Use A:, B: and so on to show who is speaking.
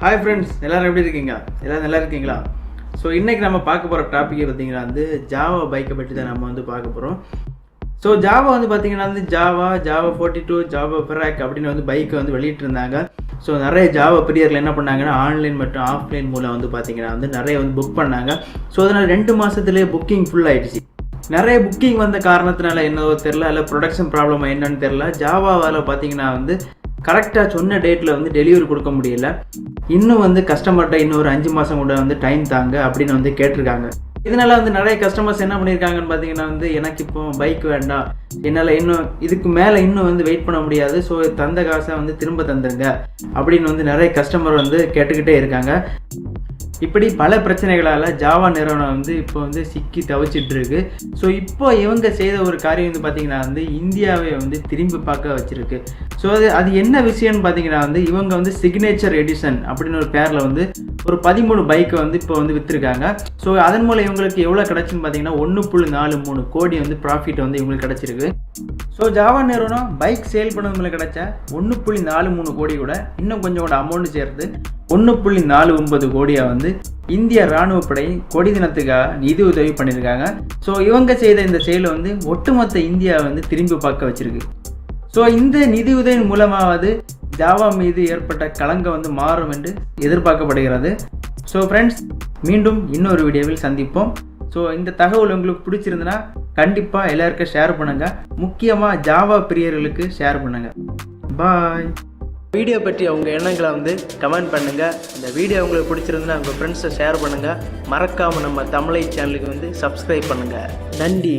A: Hi friends, எல்லோரும் எப்படி இருக்கீங்க? எல்லோரும் நல்லா இருக்கீங்களா? ஸோ இன்றைக்கி நம்ம பார்க்க போகிற டாப்பிக்கை பார்த்திங்கன்னா ஜாவா பைக்கை பற்றி தான் நம்ம பார்க்க போகிறோம். ஸோ ஜாவா பார்த்திங்கன்னா ஜாவா 42, ஜாவா பெராக் அப்படின்னு பைக்கை வெளியிட்டிருந்தாங்க. ஸோ நிறைய ஜாவா பிரியர்கள் என்ன பண்ணாங்கன்னா ஆன்லைன் மற்றும் ஆஃப்லைன் மூலம் பார்த்திங்கன்னா நிறைய புக் பண்ணாங்க. ஸோ அதனால் 2 மாதத்துலேயே புக்கிங் ஃபுல் ஆகிடுச்சு. நிறைய புக்கிங் வந்த காரணத்தினால என்னவோ தெரில, இல்லை ப்ரொடக்ஷன் ப்ராப்ளம் என்னன்னு தெரில, ஜாவாவால் பார்த்திங்கன்னா கரெக்டாக சொன்ன டேட்டில் டெலிவரி கொடுக்க முடியல. இன்னும் கஸ்டமர்கிட்ட இன்னும் ஒரு 5 மாதம் கூட டைம் தாங்க அப்படின்னு கேட்டிருக்காங்க. இதனால் நிறைய கஸ்டமர்ஸ் என்ன பண்ணியிருக்காங்கன்னு பார்த்தீங்கன்னா எனக்கு இப்போ பைக் வேண்டாம், என்னால் இன்னும் இதுக்கு மேலே இன்னும் வெயிட் பண்ண முடியாது, ஸோ தந்த காசை திரும்ப தந்துருங்க அப்படின்னு நிறைய கஸ்டமர் கேட்டுக்கிட்டே இருக்காங்க. இப்படி பல பிரச்சனைகளால் ஜாவா நிறுவனம் இப்போ சிக்கி தவிச்சிட்டு இருக்கு. ஸோ இப்போ இவங்க செய்த ஒரு காரியம் பார்த்தீங்கன்னா இந்தியாவை திரும்பி பார்க்க வச்சிருக்கு. ஸோ அது என்ன விஷயம்னு பார்த்தீங்கன்னா இவங்க சிக்னேச்சர் எடிஷன் அப்படின்னு ஒரு பேரில் ஒரு 13 பைக்கை இப்போ விற்றுருக்காங்க. ஸோ அதன் மூலம் இவங்களுக்கு எவ்வளோ கிடச்சுன்னு பார்த்தீங்கன்னா 1.43 கோடி ப்ராஃபிட் இவங்களுக்கு கிடச்சிருக்கு. ஸோ ஜாவா நிறுவனம் பைக் சேல் பண்ணதுல கிடைச்ச 1.43 கோடி கூட இன்னும் கொஞ்சம் கூட அமௌண்ட் சேர்த்து 1.49 கோடியாக இந்திய இராணுவப்படை கொடி தினத்துக்காக நிதி உதவி பண்ணியிருக்காங்க. ஸோ இவங்க செய்த இந்த செயலை ஒட்டுமொத்த இந்தியாவை திரும்பி பார்க்க வச்சிருக்கு. ஸோ இந்த நிதி உதவி மூலமாவது ஜாவா மீது ஏற்பட்ட களங்கம் மாறும் என்று எதிர்பார்க்கப்படுகிறது. ஸோ ஃப்ரெண்ட்ஸ், மீண்டும் இன்னொரு வீடியோவில் சந்திப்போம். ஸோ இந்த தகவல் உங்களுக்கு பிடிச்சிருந்துன்னா கண்டிப்பாக எல்லாருக்கும் ஷேர் பண்ணுங்கள். முக்கியமாக ஜாவா பிரியர்களுக்கு ஷேர் பண்ணுங்கள். பாய். வீடியோ பற்றி அவங்க எண்ணங்களை கமெண்ட் பண்ணுங்கள். இந்த வீடியோ உங்களுக்கு பிடிச்சிருந்துன்னா உங்கள் ஃப்ரெண்ட்ஸை ஷேர் பண்ணுங்கள். மறக்காமல் நம்ம தமிழை சேனலுக்கு சப்ஸ்கிரைப் பண்ணுங்கள். நன்றி.